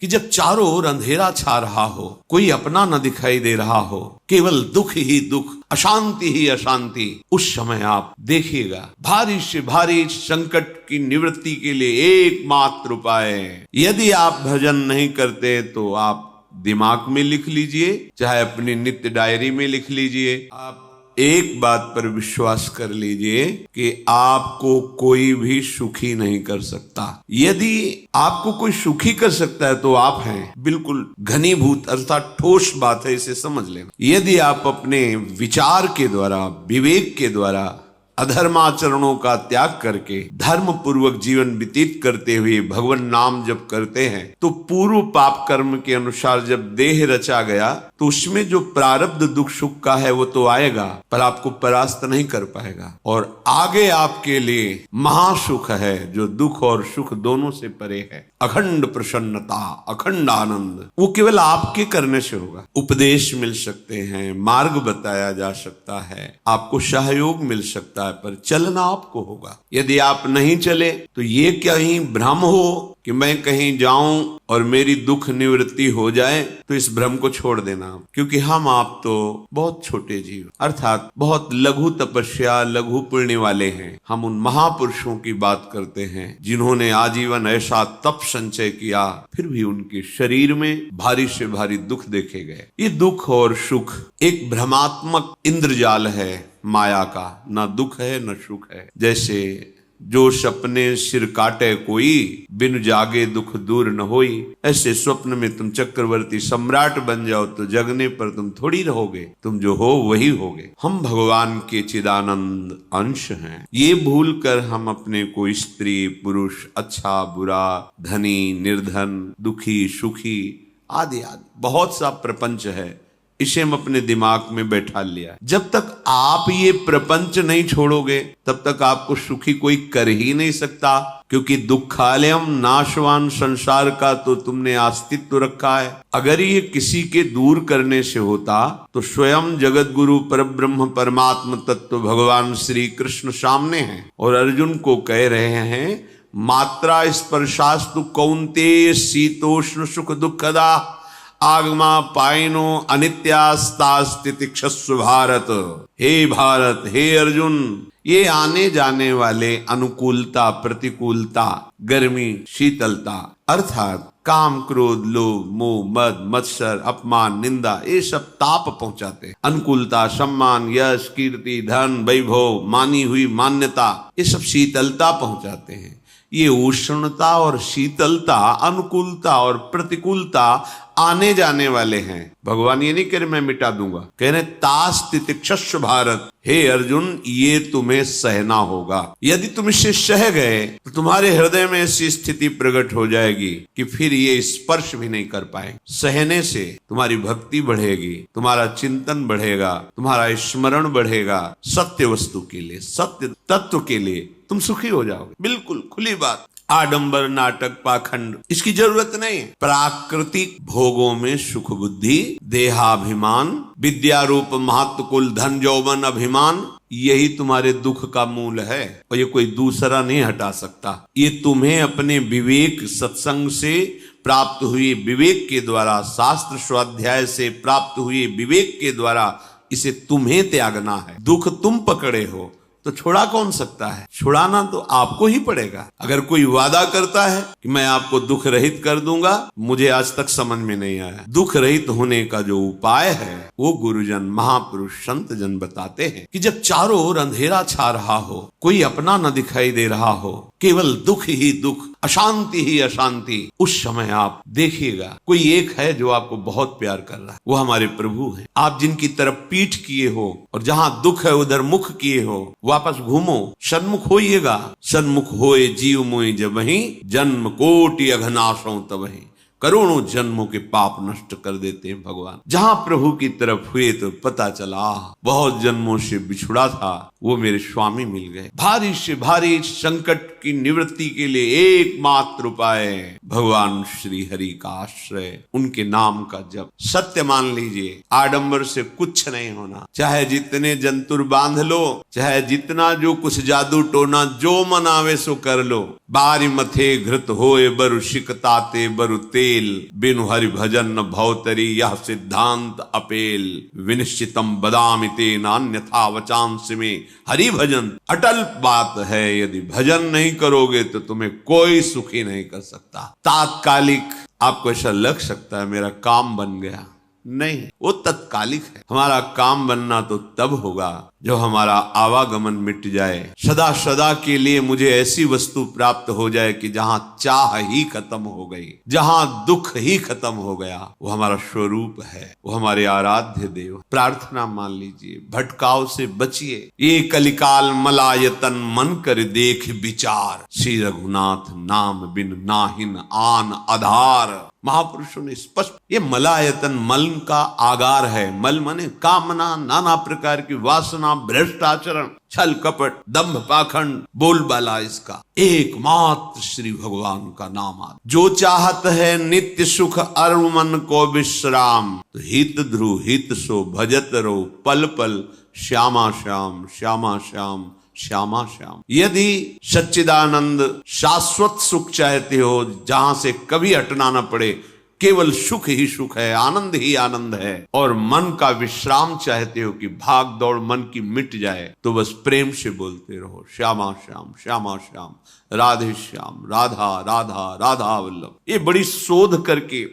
कि जब चारों ओर अंधेरा छा रहा हो, कोई अपना न दिखाई दे रहा हो, केवल दुख ही दुख, अशांति ही अशांति, उस समय आप देखिएगा भारी से भारी संकट की निवृत्ति के लिए एकमात्र उपाय है। यदि आप भजन नहीं करते तो आप दिमाग में लिख लीजिए, चाहे अपनी नित्य डायरी में लिख लीजिए। आप एक बात पर विश्वास कर लीजिए कि आपको कोई भी सुखी नहीं कर सकता। यदि आपको कोई सुखी कर सकता है तो आप हैं। बिल्कुल घनीभूत अर्थात ठोस बात है, इसे समझ लेना। यदि आप अपने विचार के द्वारा, विवेक के द्वारा अधर्माचरणों का त्याग करके धर्म पूर्वक जीवन व्यतीत करते हुए भगवान नाम जप करते हैं तो पूर्व पाप कर्म के अनुसार जब देह रचा गया तो उसमें जो प्रारब्ध दुख सुख का है वो तो आएगा, पर आपको परास्त नहीं कर पाएगा। और आगे आपके लिए महासुख है जो दुख और सुख दोनों से परे है। अखंड प्रसन्नता, अखंड आनंद, वो केवल आपके करने से होगा। उपदेश मिल सकते हैं, मार्ग बताया जा सकता है, आपको सहयोग मिल सकता है, पर चलना आपको होगा। यदि आप नहीं चले तो ये कहीं भ्रम हो कि मैं कहीं जाऊं और मेरी दुख निवृत्ति हो जाए, तो इस भ्रम को छोड़ देना। क्योंकि हम आप तो बहुत छोटे जीव अर्थात बहुत लघु तपस्या, लघु पुण्य वाले हैं। हम उन महापुरुषों की बात करते हैं जिन्होंने आजीवन ऐसा तप संचय किया, फिर भी उनके शरीर में भारी से भारी दुख देखे गए। ये दुख और सुख एक भ्रमात्मक इंद्रजाल है माया का, ना दुख है न सुख है। जैसे जो सपने सिर काटे कोई, बिन जागे दुख दूर न होई, ऐसे स्वप्न में तुम चक्रवर्ती सम्राट बन जाओ तो जगने पर तुम थोड़ी रहोगे, तुम जो हो वही होगे। हम भगवान के चिदानंद अंश हैं। ये भूल कर हम अपने को स्त्री पुरुष, अच्छा बुरा, धनी निर्धन, दुखी सुखी आदि आदि बहुत सा प्रपंच है, इसे हम अपने दिमाग में बैठा लिया। जब तक आप ये प्रपंच नहीं छोड़ोगे तब तक आपको सुखी कोई कर ही नहीं सकता। क्योंकि दुखालयम नाशवान संसार का तो तुमने अस्तित्व रखा है। अगर ये किसी के दूर करने से होता तो स्वयं जगत गुरु परब्रह्म परमात्म तत्व भगवान श्री कृष्ण सामने हैं और अर्जुन को कह रहे हैं, मात्रा स्पर्शास्तु कौन्तेय शीतोष्ण सुख दुखदा आगमा पायनो अनित्यास्तास्तितिक्षस्व भारत। हे भारत, हे अर्जुन, ये आने जाने वाले अनुकूलता, प्रतिकूलता, गर्मी, शीतलता अर्थात काम, क्रोध, लोभ, मोह, मद, मत्सर, अपमान, निंदा, ये सब ताप पहुंचाते हैं। अनुकूलता सम्मान, यश, कीर्ति, धन, वैभव, मानी हुई मान्यता, ये सब शीतलता पहुंचाते हैं। ये उष्णता और शीतलता, अनुकूलता और प्रतिकूलता आने जाने वाले हैं। भगवान ये नहीं कह रहे मैं मिटा दूंगा, कह रहे तास्तितिक्षस्व भारत। हे अर्जुन, ये तुम्हें सहना होगा। यदि तुम इसे सह गए तो तुम्हारे हृदय में ऐसी स्थिति प्रकट हो जाएगी कि फिर ये स्पर्श भी नहीं कर पाए। सहने से तुम्हारी भक्ति बढ़ेगी, तुम्हारा चिंतन बढ़ेगा, तुम्हारा स्मरण बढ़ेगा। सत्य वस्तु के लिए, सत्य तत्व के लिए तुम सुखी हो जाओगे। बिल्कुल खुली बात। आडंबर, नाटक, पाखंड, इसकी जरूरत नहीं है। प्राकृतिक भोगों में सुख बुद्धि, देहाभिमान, विद्या रूप महत्व, कुल, धन, यौवन, अभिमान, यही तुम्हारे दुख का मूल है और ये कोई दूसरा नहीं हटा सकता। ये तुम्हें अपने विवेक, सत्संग से प्राप्त हुए विवेक के द्वारा, शास्त्र स्वाध्याय से प्राप्त हुए विवेक के द्वारा इसे तुम्हें त्यागना है। दुख तुम पकड़े हो तो छुड़ा कौन सकता है? छुड़ाना तो आपको ही पड़ेगा। अगर कोई वादा करता है कि मैं आपको दुख रहित कर दूंगा, मुझे आज तक समझ में नहीं आया। दुख रहित होने का जो उपाय है वो गुरुजन, महापुरुष, संत जन बताते हैं कि जब चारों ओर अंधेरा छा रहा हो, कोई अपना न दिखाई दे रहा हो, केवल दुख ही दुख, अशांति ही अशांति, उस समय आप देखिएगा कोई एक है जो आपको बहुत प्यार कर रहा है। वो हमारे प्रभु हैं। आप जिनकी तरफ पीठ किए हो और जहां दुख है उधर मुख किए हो, वापस घूमो, सन्मुख होइएगा। सन्मुख होए जीव मोहि जबहि, जन्म कोटि अघनाशों तबहि। करोड़ों जन्मों के पाप नष्ट कर देते हैं भगवान। जहां प्रभु की तरफ हुए तो पता चला बहुत जन्मों से बिछुड़ा था, वो मेरे स्वामी मिल गए। भारी से भारी संकट की निवृत्ति के लिए एकमात्र उपाय भगवान श्री हरि का आश्रय, उनके नाम का जप। सत्य मान लीजिए, आडंबर से कुछ नहीं होना, चाहे जितने जंतुर बांध लो, चाहे जितना जो कुछ जादू टोना जो मन आवे सो कर लो। बारी मथे घृत होए बरु शिकताते बरु तेल, बिनु हरि भजन न भवतरी यह सिद्धांत अपेल। विनिश्चितम बदामिते नान्यथा वचांस में हरि भजन अटल बात है। यदि भजन नहीं करोगे तो तुम्हें कोई सुखी नहीं कर सकता। तात्कालिक आपको ऐसा लग सकता है मेरा काम बन गया, नहीं, वो तत्कालिक है। हमारा काम बनना तो तब होगा जो हमारा आवागमन मिट जाए, सदा सदा के लिए मुझे ऐसी वस्तु प्राप्त हो जाए कि जहां चाह ही खत्म हो गई, जहां दुख ही खत्म हो गया, वो हमारा स्वरूप है, वो हमारे आराध्य देव। प्रार्थना मान लीजिए, भटकाव से बचिए। ये कलिकाल मलायतन मन कर देख विचार, श्री रघुनाथ नाम बिन नाहिन आन आधार। महापुरुषों ने स्पष्ट, ये मलायतन मल का आगार है। मल माने कामना, नाना प्रकार की वासना, भ्रष्ट आचरण, छल कपट, दंभ पाखंड, बोलबाला, इसका एकमात्र श्री भगवान का नाम आ। जो चाहत है नित्य सुख अर मन को विश्राम, तो हित ध्रुव हित सो भजत रो पल पल, श्यामा श्याम श्यामा श्याम श्यामा श्याम। यदि सच्चिदानंद शाश्वत सुख चाहते हो, जहां से कभी हटना न पड़े, केवल सुख ही सुख है, आनंद ही आनंद है, और मन का विश्राम चाहते हो कि भाग दौड़ मन की मिट जाए, तो बस प्रेम से बोलते रहो श्यामा श्याम श्यामा श्याम, राधे श्याम, राधा राधा राधा वल्लभ। ये बड़ी शोध करके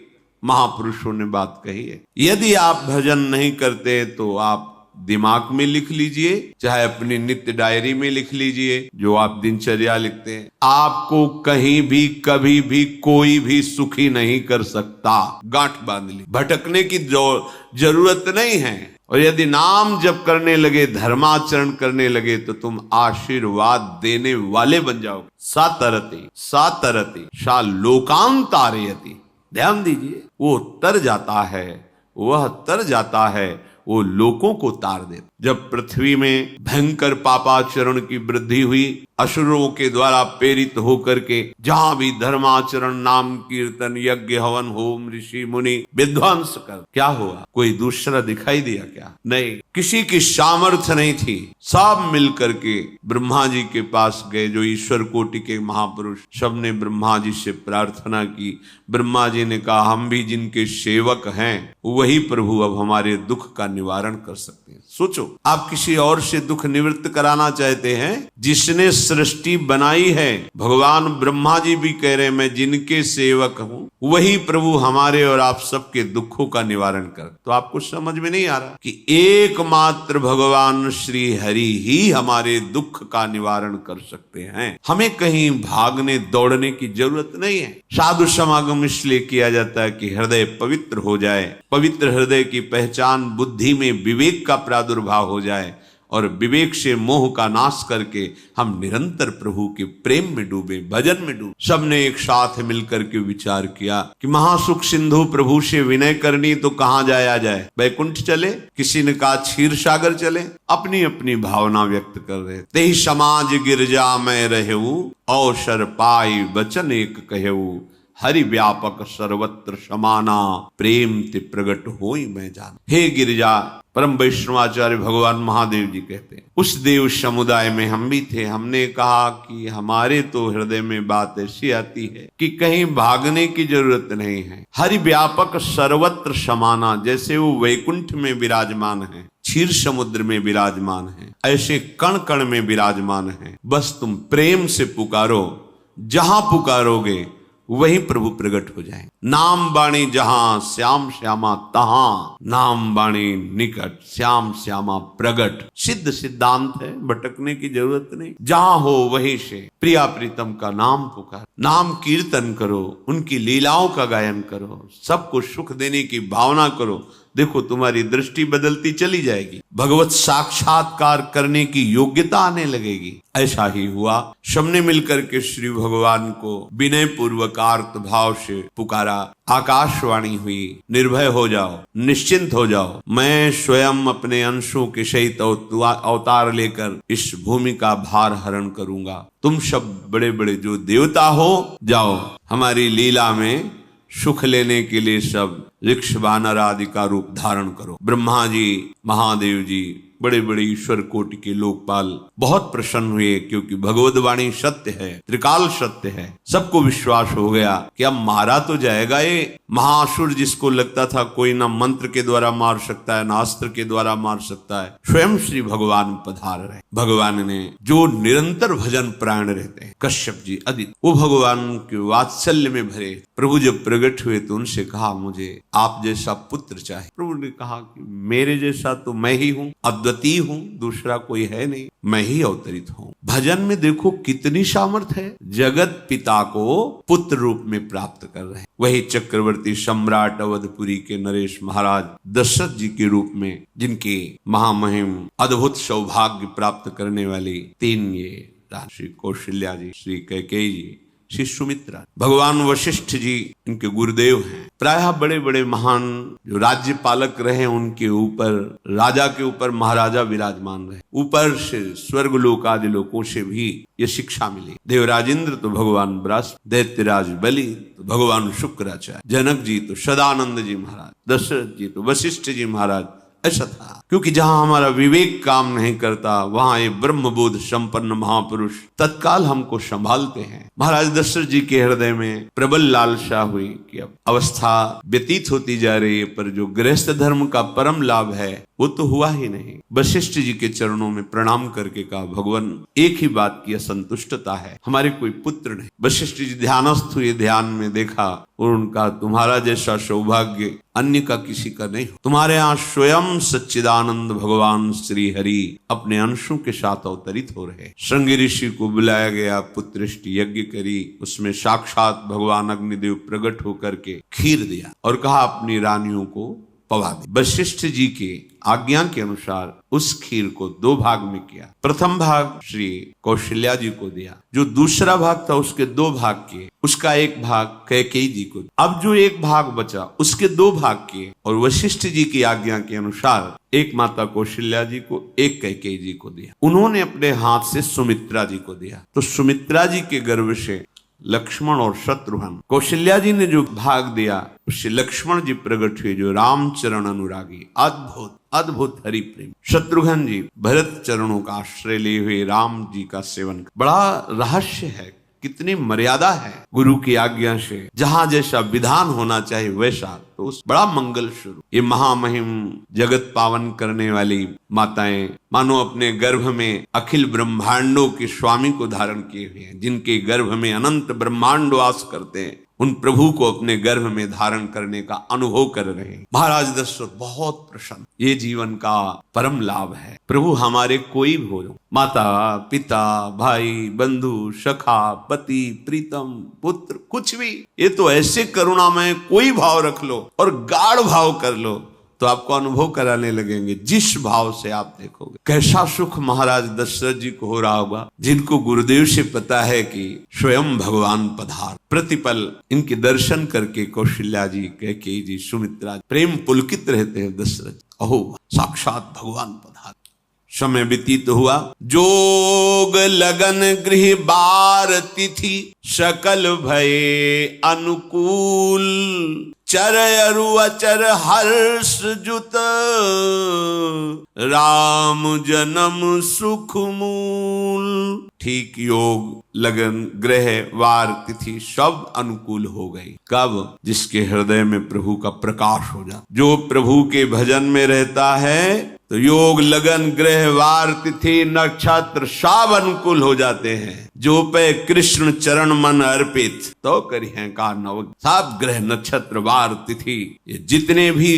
महापुरुषों ने बात कही है। यदि आप भजन नहीं करते तो आप दिमाग में लिख लीजिए, चाहे अपनी नित्य डायरी में लिख लीजिए, जो आप दिनचर्या लिखते हैं। आपको कहीं भी कभी भी कोई भी सुखी नहीं कर सकता। गांठ बांध ली, भटकने की जरूरत नहीं है। और यदि नाम जप करने लगे, धर्माचरण करने लगे, तो तुम आशीर्वाद देने वाले बन जाओगे। सातरति सातरति सा लोकांतारयति। ध्यान दीजिए, वो तर जाता है, वह तर जाता है, वो लोगों को तार दे। जब पृथ्वी में भयंकर पापाचरण की वृद्धि हुई, असुरों के द्वारा प्रेरित होकर के जहां भी धर्माचरण, नाम कीर्तन, यज्ञ, हवन, होम, ऋषि मुनि विध्वंस कर, क्या हुआ? कोई दूसरा दिखाई दिया क्या? नहीं, किसी की सामर्थ्य नहीं थी। सब मिलकर के ब्रह्मा जी के पास गए, जो ईश्वर कोटि के महापुरुष, सबने ब्रह्मा जी से प्रार्थना की। ब्रह्मा जी ने कहा, हम भी जिनके सेवक हैं, वही प्रभु अब हमारे दुख का निवारण कर सकते हैं। सोचो, आप किसी और से दुख निवृत्त कराना चाहते हैं? जिसने सृष्टि बनाई है, भगवान ब्रह्मा जी भी कह रहे हैं, मैं जिनके सेवक हूं, वही प्रभु हमारे और आप सबके दुखों का निवारण कर। तो आपको समझ में नहीं आ रहा कि एकमात्र भगवान श्री हरि ही हमारे दुख का निवारण कर सकते हैं। हमें कहीं भागने दौड़ने की जरूरत नहीं है। साधु समागम इसलिए किया जाता है कि हृदय पवित्र हो जाए। पवित्र हृदय की पहचान बुद्धि में विवेक का प्रादुर्भाव हो जाए, और विवेक से मोह का नाश करके हम निरंतर प्रभु के प्रेम में डूबे, भजन में डूबे। सबने एक साथ मिलकर के विचार किया कि महासुख सिंधु प्रभु से विनय करनी तो कहाँ जाया जाए? वैकुंठ चले, किसी ने कहा क्षीर सागर चले। अपनी अपनी भावना व्यक्त कर रहे। तेहि समाज गिरजा में रहेऊ, अवसर पाई वचन एक कहेऊ, हरि व्यापक सर्वत्र समाना, प्रेम ते प्रगट होई मैं जान। हे गिरिजा, परम वैष्णवाचार्य भगवान महादेव जी कहते हैं, उस देव समुदाय में हम भी थे। हमने कहा कि हमारे तो हृदय में बात ऐसी आती है कि कहीं भागने की जरूरत नहीं है। हरि व्यापक सर्वत्र समाना, जैसे वो वैकुंठ में विराजमान है, क्षीर समुद्र में विराजमान है, ऐसे कण कण में विराजमान है। बस तुम प्रेम से पुकारो, जहां पुकारोगे वही प्रभु प्रकट हो जाए। नाम बाणी जहां श्याम श्यामा तहां, नाम बाणी निकट श्याम श्यामा प्रगट। सिद्ध सिद्धांत है, भटकने की जरूरत नहीं। जहां हो वहीं से प्रिया प्रीतम का नाम पुकार, नाम कीर्तन करो, उनकी लीलाओं का गायन करो, सबको सुख देने की भावना करो। देखो, तुम्हारी दृष्टि बदलती चली जाएगी, भगवत साक्षात्कार करने की योग्यता आने लगेगी। ऐसा ही हुआ। सबने मिलकर के श्री भगवान को विनय पूर्वक आर्त भाव से पुकारा। द्वारा आकाशवाणी हुई, निर्भय हो जाओ, निश्चिंत हो जाओ, मैं स्वयं अपने अंशों के सहित अवतार लेकर इस भूमि का भार हरण करूंगा। तुम सब बड़े बड़े जो देवता हो, जाओ हमारी लीला में सुख लेने के लिए सब ऋक्ष वानर आदि का रूप धारण करो। ब्रह्मा जी, महादेव जी, बड़े बड़े ईश्वर कोटि के लोकपाल बहुत प्रसन्न हुए, क्योंकि भगवद वाणी सत्य है, त्रिकाल सत्य है। सबको विश्वास हो गया कि अब मारा तो जाएगा ये महासुर, जिसको लगता था कोई ना मंत्र के द्वारा मार सकता है ना अस्त्र के द्वारा मार सकता है। स्वयं श्री भगवान पधार रहे। भगवान ने जो निरंतर भजन प्राण रहते हैं, कश्यप जी, अदिति, वो भगवान के वात्सल्य में भरे। प्रभु जब प्रकट हुए तो उनसे कहा, मुझे आप जैसा पुत्र चाहिए। प्रभु ने कहा कि मेरे जैसा तो मैं ही हूँ, अद्वितीय हूँ, दूसरा कोई है नहीं, मैं ही अवतरित हूँ। भजन में देखो कितनी सामर्थ्य है। जगत पिता को पुत्र रूप में प्राप्त कर रहे हैं। वही चक्रवर्ती सम्राट अवधपुरी के नरेश महाराज दशरथ जी के रूप में, जिनके महामहिम अद्भुत सौभाग्य प्राप्त करने वाली तीन ये श्री कौशल्या जी, श्री कैकेयी जी, श्री सुमित्रा। भगवान वशिष्ठ जी इनके गुरुदेव हैं। प्रायः बड़े बड़े महान जो राज्य पालक रहे, उनके ऊपर, राजा के ऊपर महाराजा विराजमान रहे। ऊपर से स्वर्ग लोक आदि लोकों से भी ये शिक्षा मिली। देवराजेंद्र तो भगवान बृहस्पति, दैत्यराज बलि तो भगवान शुक्राचार्य, जनक जी तो सदानंद जी महाराज, दशरथ जी तो वशिष्ठ जी महाराज। ऐसा था क्योंकि जहां हमारा विवेक काम नहीं करता, वहां ये ब्रह्मबोध संपन्न महापुरुष तत्काल हमको संभालते हैं। महाराज दशरथ जी के हृदय में प्रबल लालसा हुई कि अब अवस्था व्यतीत होती जा रही है, पर जो गृहस्थ धर्म का परम लाभ है वो तो हुआ ही नहीं। वशिष्ठ जी के चरणों में प्रणाम करके कहा, भगवान एक ही बात की असंतुष्टता है, हमारे कोई पुत्र नहीं। वशिष्ठ जी ध्यानस्थ हुए, ध्यान में देखा और उनका, तुम्हारा जैसा सौभाग्य अन्य का किसी का नहीं हो। तुम्हारे यहाँ स्वयं सच्चिदानंद भगवान श्री हरि अपने अंशों के साथ अवतरित हो रहे। श्रृंगी ऋषि को बुलाया गया, पुत्रेष्टि यज्ञ करी, उसमें साक्षात भगवान अग्निदेव प्रकट होकर के खीर दिया और कहा अपनी रानियों को पवा दे। वशिष्ठ जी के आज्ञा के अनुसार उस खीर को दो भाग में किया। प्रथम भाग श्री कौशल्या जी को दिया, जो दूसरा भाग था उसके दो भाग किए, उसका एक भाग कैकेयी जी को। अब जो एक भाग बचा उसके दो भाग किए और वशिष्ठ जी की आज्ञा के अनुसार एक माता कौशल्या जी को, एक कैकेयी जी को दिया। उन्होंने अपने हाथ से सुमित्रा जी को दिया, तो सुमित्रा जी के गर्भ से लक्ष्मण और शत्रुघ्न। कौशल्या जी ने जो भाग दिया उससे लक्ष्मण जी प्रकट हुए, जो रामचरण अनुरागी, अद्भुत अद्भुत हरि प्रेम। शत्रुघ्न जी भरत चरणों का आश्रय लिए हुए राम जी का सेवन। बड़ा रहस्य है, कितनी मर्यादा है गुरु की आज्ञा से। जहां जैसा विधान होना चाहिए वैसा, तो उस बड़ा मंगल शुरू। ये महामहिम जगत पावन करने वाली माताएं मानो अपने गर्भ में अखिल ब्रह्मांडों के स्वामी को धारण किए हुए हैं। जिनके गर्भ में अनंत ब्रह्मांड वास करते हैं, उन प्रभु को अपने गर्भ में धारण करने का अनुभव कर रहे हैं। महाराज दशरथ बहुत प्रसन्न। ये जीवन का परम लाभ है। प्रभु हमारे कोई भी हो, माता पिता भाई बंधु सखा पति प्रीतम पुत्र, कुछ भी, ये तो ऐसे करुणामय कोई भाव रख लो और गाढ़ भाव कर लो तो आपको अनुभव कराने लगेंगे। जिस भाव से आप देखोगे कैसा सुख महाराज दशरथ जी को हो रहा होगा, जिनको गुरुदेव से पता है कि स्वयं भगवान पधार। प्रतिपल इनके दर्शन करके कौशल्या जी, कैकेयी जी, सुमित्रा प्रेम पुलकित रहते हैं। दशरथ, अहो साक्षात भगवान पधार। समय व्यतीत हुआ, जोग लगन गृह बार तिथि सकल भये अनुकूल, चर अरु अचर हर्ष जुत राम जन्म सुख मूल। ठीक योग लगन ग्रह वार तिथि सब अनुकूल हो गई। कब? जिसके हृदय में प्रभु का प्रकाश हो जाता। जो प्रभु के भजन में रहता है तो योग लगन ग्रह वार तिथि नक्षत्र सब अनुकूल हो जाते हैं। जो पे कृष्ण चरण मन अर्पित तो करी है का नव। सब ग्रह नक्षत्र वार तिथि ये जितने भी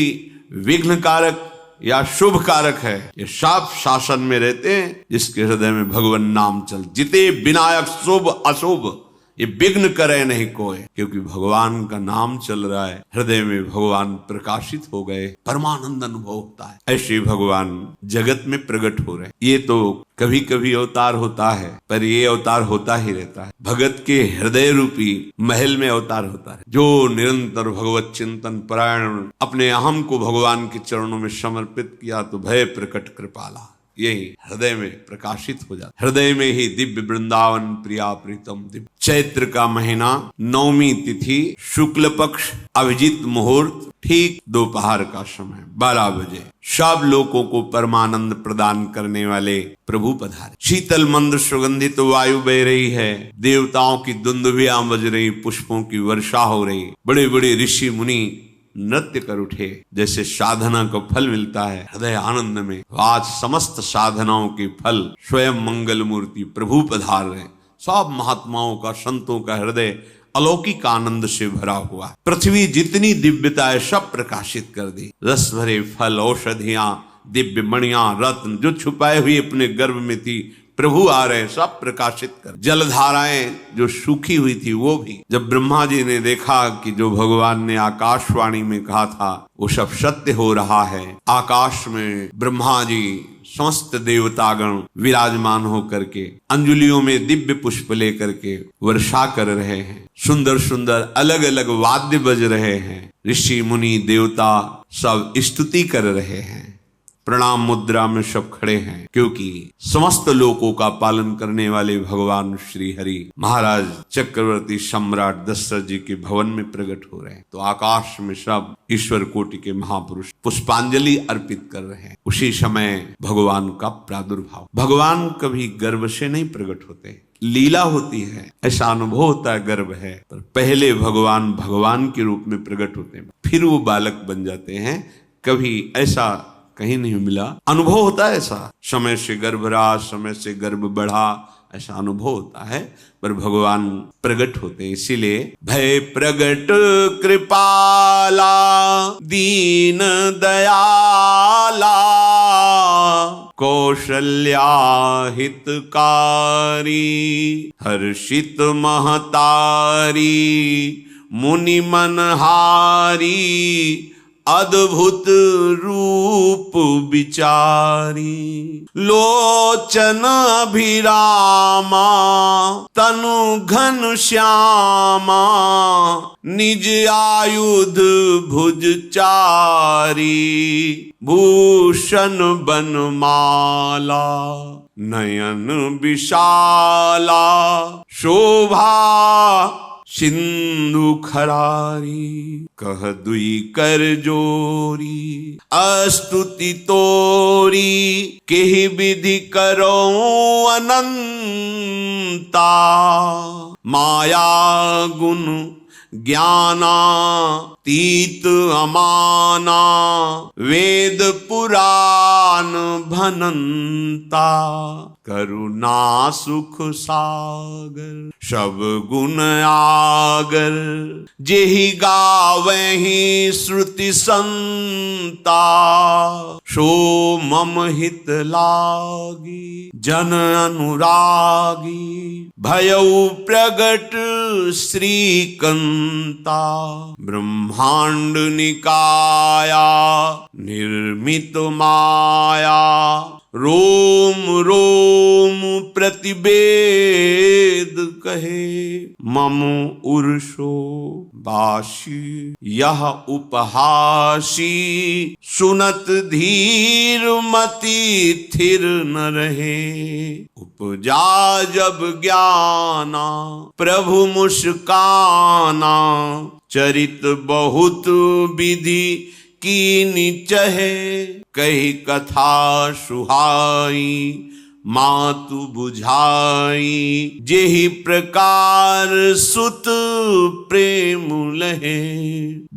विघ्न कारक या शुभ कारक है, ये सब शासन में रहते हैं जिसके हृदय में भगवान नाम चल। जिते विनायक शुभ अशुभ ये विघ्न करे नहीं कोई, क्योंकि भगवान का नाम चल रहा है, हृदय में भगवान प्रकाशित हो गए, परमानंद अनुभव होता है। ऐसे भगवान जगत में प्रकट हो रहे। ये तो कभी कभी अवतार होता है, पर ये अवतार होता ही रहता है। भगत के हृदय रूपी महल में अवतार होता है। जो निरंतर भगवत चिंतन परायण अपने अहम को भगवान के चरणों में समर्पित किया तो भय प्रकट कृपाला, यही हृदय में प्रकाशित हो जाता। हृदय में ही दिव्य वृंदावन प्रिया प्रीतम दिव्य। चैत्र का महीना, नवमी तिथि, शुक्ल पक्ष, अभिजीत मुहूर्त, ठीक दोपहर का समय 12 बजे सब लोगों को परमानंद प्रदान करने वाले प्रभु पधारे। शीतल मंद सुगंधित वायु बह रही है, देवताओं की दुंदुभियां बज रही, पुष्पों की वर्षा हो रही, बड़े बड़े ऋषि मुनि नृत्य कर उठे। जैसे साधना का फल मिलता है हृदय आनंद में, आज समस्त साधनाओं के फल स्वयं मंगल मूर्ति प्रभु पधार रहे। सब महात्माओं का, संतों का हृदय अलौकिक आनंद से भरा हुआ। पृथ्वी जितनी दिव्यता है सब प्रकाशित कर दी। रस भरे फल, औषधियां, दिव्य मणियां, रत्न जो छुपाए हुए अपने गर्भ में थी, प्रभु आ रहे, सब प्रकाशित कर। जलधाराएं जो सूखी हुई थी वो भी, जब ब्रह्मा जी ने देखा कि जो भगवान ने आकाशवाणी में कहा था वो सब सत्य हो रहा है, आकाश में ब्रह्मा जी समस्त देवतागण विराजमान होकर के अंजलियों में दिव्य पुष्प लेकर के वर्षा कर रहे हैं। सुंदर सुंदर अलग अलग वाद्य बज रहे हैं। ऋषि मुनि देवता सब स्तुति कर रहे हैं। प्रणाम मुद्रा में सब खड़े हैं, क्योंकि समस्त लोकों का पालन करने वाले भगवान श्री हरि महाराज चक्रवर्ती सम्राट दशरथ जी के भवन में प्रकट हो रहे हैं। तो आकाश में सब ईश्वर कोटि के महापुरुष पुष्पांजलि अर्पित कर रहे हैं। उसी समय भगवान का प्रादुर्भाव। भगवान कभी गर्भ से नहीं प्रकट होते, लीला होती है, ऐसा अनुभव होता है गर्भ है, पर पहले भगवान भगवान के रूप में प्रकट होते हैं, फिर वो बालक बन जाते हैं। कभी ऐसा कहीं नहीं मिला, अनुभव होता है ऐसा, समय से गर्भ रहा, समय से गर्भ बढ़ा, ऐसा अनुभव होता है, पर भगवान प्रकट होते हैं। इसीलिए भय प्रगट कृपाला दीन दयाला कौशल्या हितकारी हर्षित महतारी मुनि मनहारी अद्भुत रूप विचारी लोचन अभिरामा तनु घन श्यामा निज आयुध भुज चारी भूषण बनमाला नयन विशाला शोभा सिंधु खरारी कह दुई कर जोरी अस्तुति तोरी केहि विधि करो अनंता माया गुण ज्ञानातीत अमाना वेद पुराण भनंता करुणा सुख सागर सब गुण आगर जेहि गावहि श्रुति संता सो मम हित लागी जन अनुरागी भयउ प्रगट श्रीकंता ब्रह्मांड निकाया निर्मित माया रोम रोम प्रतिवेद कहे मम उर्षो बाशी यह उपहासी सुनत धीर मति थिर न रहे उपजा जब ज्ञाना प्रभु मुस्काना चरित बहुत विधि कीनी चहे कही कथा सुहाई मातु बुझाई जेहि प्रकार सुत प्रेम लहे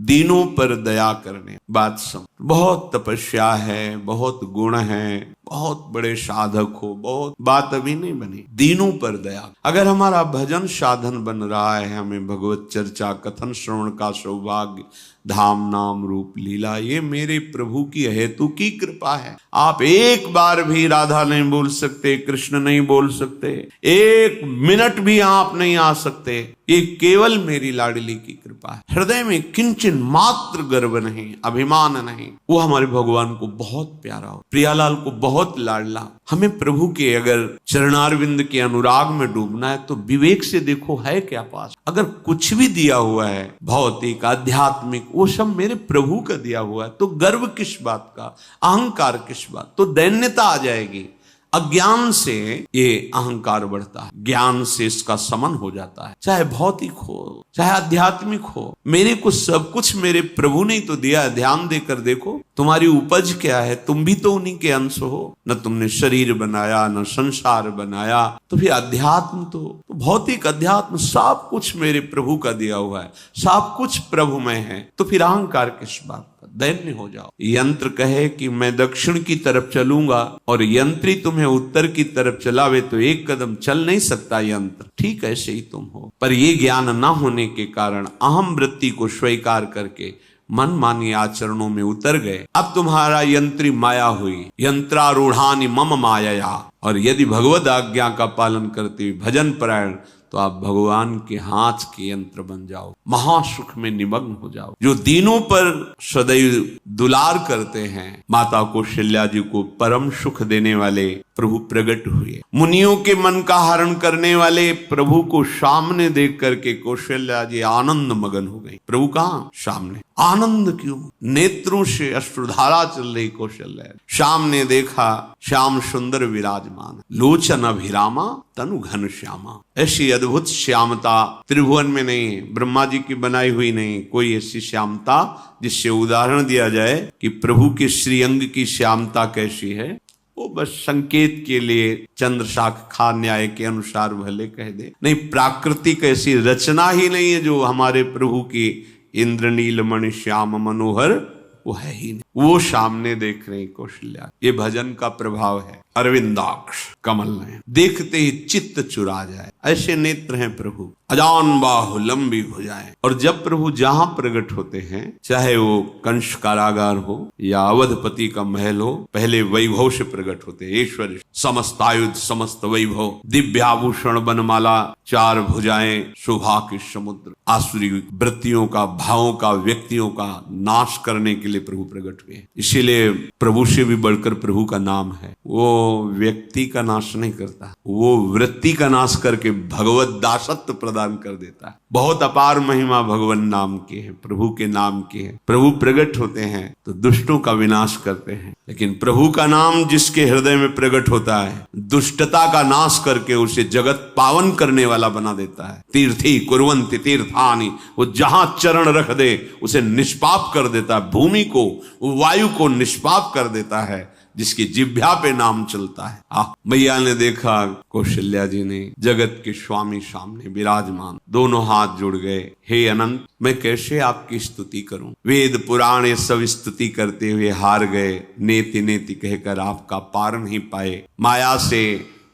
दीनों पर दया करने। बात समझ, बहुत तपस्या है, बहुत गुण है, बहुत बड़े साधक हो, बहुत बात अभी नहीं बनी। दीनों पर दया। अगर हमारा भजन साधन बन रहा है, हमें भगवत चर्चा कथन श्रवण का सौभाग्य, धाम नाम रूप लीला, ये मेरे प्रभु की हेतु की कृपा है। आप एक बार भी राधा नहीं बोल सकते, कृष्ण नहीं बोल सकते, एक मिनट भी आप नहीं आ सकते, ये केवल मेरी लाडली की कृपा है। हृदय में किंचन मात्र गर्व नहीं, अभिमान नहीं। वो हमारे भगवान को बहुत प्यारा हो, प्रियालाल को बहुत लाडला। हमें प्रभु के अगर चरणारविंद के अनुराग में डूबना है तो विवेक से देखो है क्या पास। अगर कुछ भी दिया हुआ है भौतिक आध्यात्मिक, वो सब मेरे प्रभु का दिया हुआ है, तो गर्व किस बात का, अहंकार किस बात, तो दैन्यता आ जाएगी। अज्ञान से ये अहंकार बढ़ता है, ज्ञान से इसका समन हो जाता है। चाहे भौतिक हो चाहे आध्यात्मिक हो, मेरे को सब कुछ मेरे प्रभु ने तो दिया है। ध्यान देकर देखो तुम्हारी उपज क्या है, तुम भी तो उन्हीं के अंश हो। न तुमने शरीर बनाया, न संसार बनाया, तो फिर अध्यात्म तो भौतिक अध्यात्म सब कुछ मेरे प्रभु का दिया हुआ है, सब कुछ प्रभु में है, तो फिर अहंकार किस बात, दैन्य हो जाओ। यंत्र कहे कि मैं दक्षिण की तरफ चलूंगा और यंत्री तुम्हें उत्तर की तरफ चलावे तो एक कदम चल नहीं सकता यंत्र, ठीक ऐसे ही तुम हो। पर ये ज्ञान न होने के कारण अहम वृत्ति को स्वीकार करके मनमानी आचरणों में उतर गए। अब तुम्हारा यंत्री माया हुई, यंत्रारूढ़ानि मम माया। और यदि भगवद आज्ञा का पालन करते हुए भजन परायण, तो आप भगवान के हाथ के यंत्र बन जाओ, महासुख में निमग्न हो जाओ। जो दीनों पर सदैव दुलार करते हैं, माता कौशल्या जी को परम सुख देने वाले प्रभु प्रकट हुए। मुनियों के मन का हरण करने वाले प्रभु को सामने देख करके कौशल्या जी आनंद मगन हो गई। प्रभु कहाँ? सामने। आनंद क्यों? नेत्रों से अश्रुधारा चल रही कौशल्या। सामने देखा श्याम सुंदर विराजमान, लोचन अभिरामा तनु घन श्यामा। ऐसी अद्भुत श्यामता त्रिभुवन में नहीं, ब्रह्मा जी की बनाई हुई नहीं कोई ऐसी श्यामता जिससे उदाहरण दिया जाए कि प्रभु के श्रीअंग की श्यामता कैसी है। वो बस संकेत के लिए चंद्र शाखा न्याय के अनुसार भले कह दे, नहीं प्राकृतिक ऐसी रचना ही नहीं है जो हमारे प्रभु की इंद्रनील मणि श्याम मनोहर वो है ही नहीं। वो सामने देख रहे कौशल्या। ये भजन का प्रभाव है। अरविंदाक्ष कमल नयन, देखते ही चित्त चुरा जाए, ऐसे नेत्र हैं प्रभु। अजान बाहु लंबी भुजाएं। और जब प्रभु जहां प्रकट होते हैं, चाहे वो कंस कारागार हो या अवधपति का महल हो, पहले वैभव से प्रकट होते हैं। ऐश्वर्य, समस्त आयुध, समस्त वैभव, दिव्याभूषण, बनमाला, चार भुजाएं, शोभा के समुद्र, आसुरी वृत्तियों का, भावों का, व्यक्तियों का नाश करने के लिए प्रभु प्रकट हुए। इसीलिए प्रभु से भी बढ़कर प्रभु का नाम है। वो व्यक्ति का नाश नहीं करता, वो वृत्ति का नाश करके भगवत दासत्व प्रदान कर देता है। बहुत अपार महिमा भगवान नाम की है, प्रभु के नाम की है। प्रभु प्रकट होते हैं तो दुष्टों का विनाश करते हैं, लेकिन प्रभु का नाम जिसके हृदय में प्रकट होता है, दुष्टता का नाश करके उसे जगत पावन करने वाला बना देता है। तीर्थी कुर्वन्ति तीर्थानि, वो जहां चरण रख दे उसे निष्पाप कर देता है। भूमि को, वायु को निष्पाप कर देता है जिसकी जिह्वा पे नाम चलता है। मैया ने देखा कौशल्या जी ने जगत के स्वामी सामने विराजमान, दोनों हाथ जुड़ गए। हे अनंत, मैं कैसे आपकी स्तुति करूं? वेद पुराण ये सब स्तुति करते हुए हार गए। नेति नेति कहकर आपका पार नहीं पाए। माया से,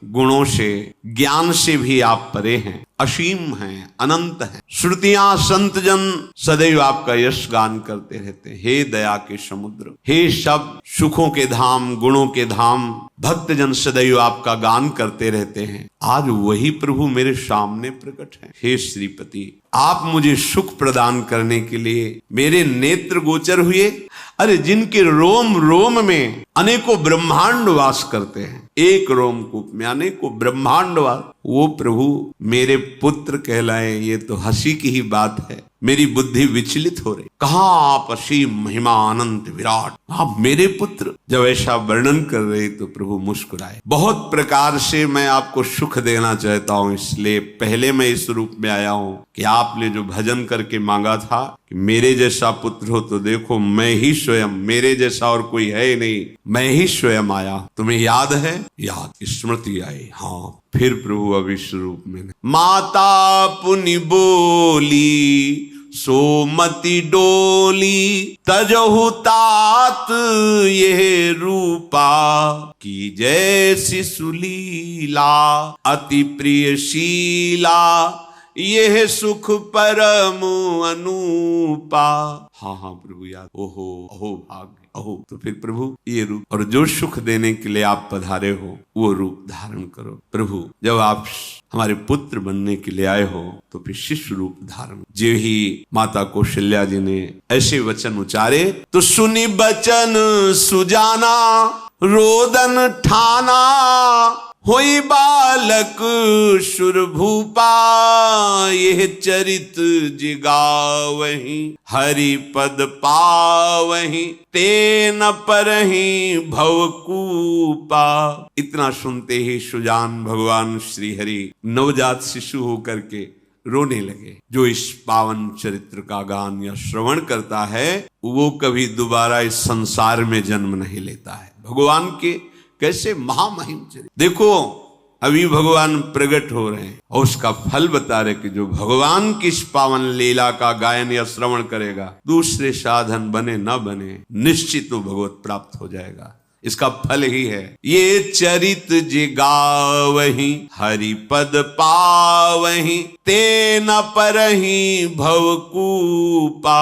गुणों से, ज्ञान से भी आप परे हैं, असीम हैं, अनंत हैं। श्रुतियां संत जन सदैव आपका यश गान करते रहते हैं। हे दया के समुद्र, हे सब सुखों के धाम, गुणों के धाम, भक्त जन सदैव आपका गान करते रहते हैं। आज वही प्रभु मेरे सामने प्रकट है। हे श्रीपति, आप मुझे सुख प्रदान करने के लिए मेरे नेत्र गोचर हुए। अरे जिनके रोम रोम में अनेकों ब्रह्मांड वास करते हैं, एक रोमकूप में अनेकों ब्रह्मांड वास, वो प्रभु मेरे पुत्र कहलाए, ये तो हंसी की ही बात है। मेरी बुद्धि विचलित हो रही। कहाँ आप असीम महिमा अनंत विराट, आप मेरे पुत्र। जब ऐसा वर्णन कर रहे तो प्रभु मुस्कुराए। बहुत प्रकार से मैं आपको सुख देना चाहता हूँ, इसलिए पहले मैं इस रूप में आया हूँ कि आपने जो भजन करके मांगा था कि मेरे जैसा पुत्र हो, तो देखो मैं ही स्वयं, मेरे जैसा और कोई है ही नहीं, मैं ही स्वयं आया। तुम्हें याद है? याद, स्मृति आई। हाँ, फिर प्रभु अब इस रूप में, माता पुनि बोली सोमति डोली तजहु तात ये रूपा, की जैसी सुलीला अति प्रियशीला, यह सुख परम अनूपा। हाँ प्रभु याद, ओहो अहो भाग्य अहो। तो फिर प्रभु ये रूप, और जो सुख देने के लिए आप पधारे हो वो रूप धारण करो। प्रभु जब आप हमारे पुत्र बनने के लिए आए हो तो फिर शिष्य रूप धारण। जो ही माता कौशल्या जी ने ऐसे वचन उचारे तो सुनी बचन सुजाना, रोदन ठाना, होई बालक सुरभूपा, यह चरित जिगावहि, हरि पद पावहि, ते न परहि भवकूपा। इतना सुनते ही सुजान भगवान श्री हरि नवजात शिशु होकर के रोने लगे। जो इस पावन चरित्र का गान या श्रवण करता है वो कभी दोबारा इस संसार में जन्म नहीं लेता है। भगवान के कैसे महामहिम चरित्र। देखो अभी भगवान प्रकट हो रहे हैं और उसका फल बता रहे कि जो भगवान की इस पावन लीला का गायन या श्रवण करेगा, दूसरे साधन बने न बने, निश्चित वो भगवत प्राप्त हो जाएगा। इसका फल ही है ये चरित जिगावहि, हरि पद पावहि, ते न परहि भवकूपा।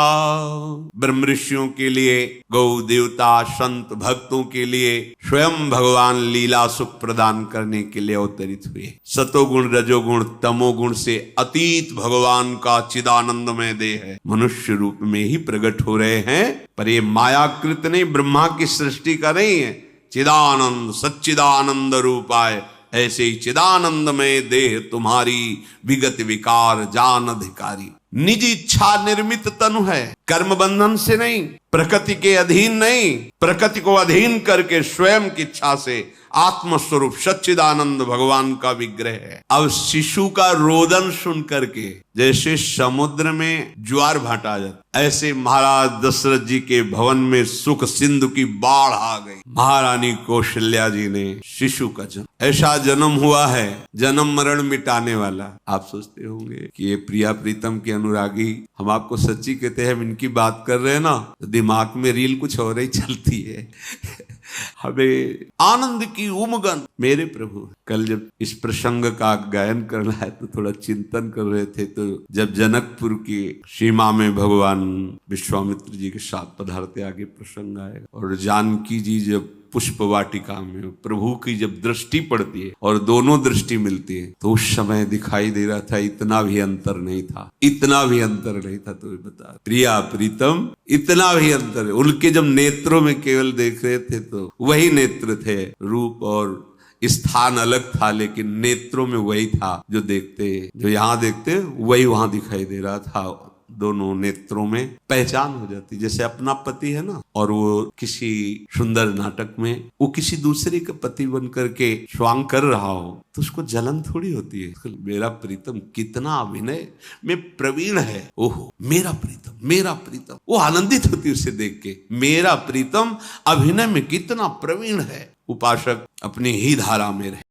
ब्रह्म ऋषियों के लिए, गौ देवता, संत भक्तों के लिए स्वयं भगवान लीला सुख प्रदान करने के लिए अवतरित हुए। सतोगुण रजोगुण तमोगुण से अतीत भगवान का चिदानंदमय देह है, मनुष्य रूप में ही प्रकट हो रहे हैं। पर ये मायाकृत नहीं, ब्रह्मा की सृष्टि का नहीं है। चिदानंद सच्चिदानंद रूपाय, ऐसे ही चिदानंदमय देह तुम्हारी, विगत विकार जान अधिकारी। निज इच्छा निर्मित तनु है, कर्म बंधन से नहीं, प्रकृति के अधीन नहीं, प्रकृति को अधीन करके स्वयं की इच्छा से आत्मस्वरूप सच्चिदानंद भगवान का विग्रह है। अब शिशु का रोदन सुन करके जैसे समुद्र में ज्वार भाटा आ जाता, ऐसे महाराज दशरथ जी के भवन में सुख सिंधु की बाढ़ आ गई। महारानी कौशल्या जी ने शिशु का जन्म, ऐसा जन्म हुआ है जन्म मरण मिटाने वाला। आप सोचते होंगे कि ये प्रिया प्रीतम के अनुरागी, हम आपको सच्ची कहते हैं, हम इनकी बात कर रहे हैं ना तो दिमाग में रील कुछ और ही चलती है। हमें आनंद की उमगन। मेरे प्रभु कल जब इस प्रसंग का गायन करना है तो थोड़ा चिंतन कर रहे थे, तो जब जनकपुर की सीमा में भगवान विश्वामित्र जी के साथ पधारते आगे प्रसंग आएगा, और जानकी जी जब पुष्प वाटिका में प्रभु की जब दृष्टि पड़ती है और दोनों दृष्टि मिलती है तो उस समय दिखाई दे रहा था इतना भी अंतर नहीं था, इतना भी अंतर नहीं था। तो बता प्रिया प्रीतम, इतना भी अंतर है। उनके जब नेत्रों में केवल देख रहे थे तो वही नेत्र थे, रूप और स्थान अलग था लेकिन नेत्रों में वही था। जो देखते, जो यहाँ देखते वही वहां दिखाई दे रहा था। दोनों नेत्रों में पहचान हो जाती। जैसे अपना पति है ना, और वो किसी सुंदर नाटक में वो किसी दूसरे का पति बन करके स्वांग कर रहा हो तो उसको जलन थोड़ी होती है। मेरा प्रीतम कितना अभिनय में प्रवीण है, ओहो मेरा प्रीतम, मेरा प्रीतम। वो आनंदित होती उसे देख के, मेरा प्रीतम अभिनय में कितना प्रवीण है। उपासक अपनी ही धारा में रहे।